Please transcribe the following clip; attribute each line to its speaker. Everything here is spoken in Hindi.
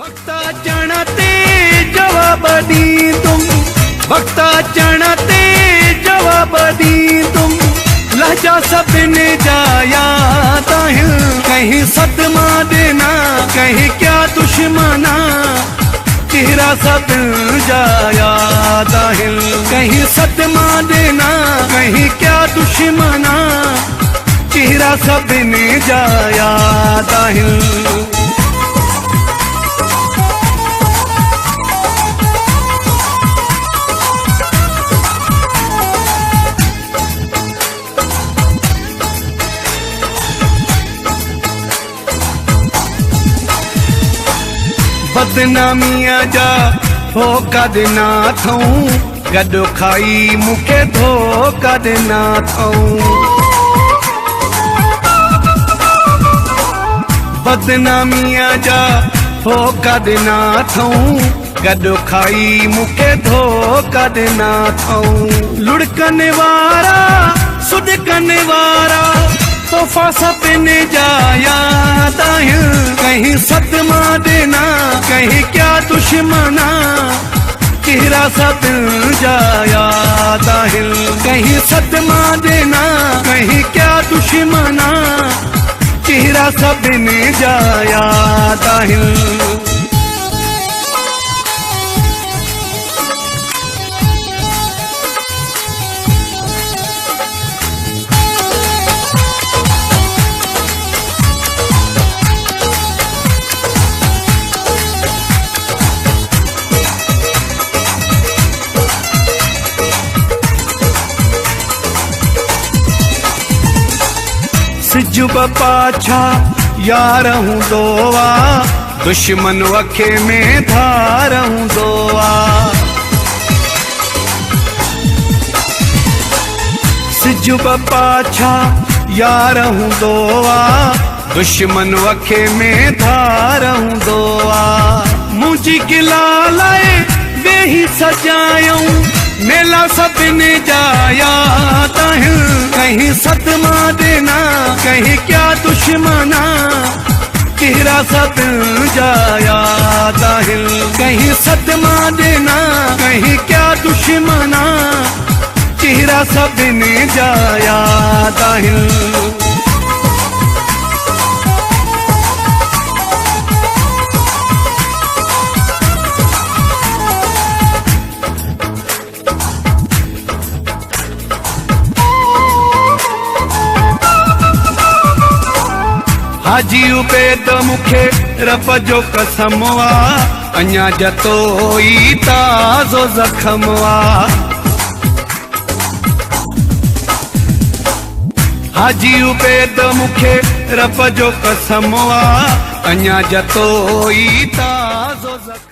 Speaker 1: वक्ता चणते जवाब दी तुम, वक्ता चणते जवाब दी तुम, लहजा सबने जाया ताहिल, कहीं सदमा देना कहीं क्या दुश्मना, चेहरा सब जाया ताहिल, कहीं सदमा देना कहीं क्या दुश्मना, चेहरा सबने जाया ताहिल। बदनामिया जा धोखा देना थऊं, गॾु खाई मूंखे धोखा देना थऊं। बदनामिया जा धोखा देना थऊं, गॾु खाई मूंखे धोखा देना थऊं। लुढ़कने वारा सुॾकने वारा तोहफा सपने जाया ताहिल, कहीं सदमा देना कहीं क्या दुश्मना, चेहरा सब जाया ताहिल, कहीं सदमा देना कहीं क्या दुश्मना, चेहरा सबने जाया ताहिल। सिज पाछा यार हूँ दोआ, दुश्मन वखे में धार हूँ दोआ। सिज पाछा यार हूँ दोआ, दुश्मन वखे में धार हूँ दोआ। मुझी गिला लाए वेही सजायूं, मेला सबने जाया ताहिल, कहीं सदमा देना कहीं क्या दुश्मना, चेहरा सब जाया ताहिल, कहीं सदमा देना कहीं क्या दुश्मना, चेहरा सबने जाया ताहिल। हाजी उबैद मूंखे रब जो कसम वा, अञा जतोई ताज़ो ज़ख़्म वा। हाजी उबैद मूंखे रब जो कसम वा, अञा जतोई ताज़ो ज़ख़्म।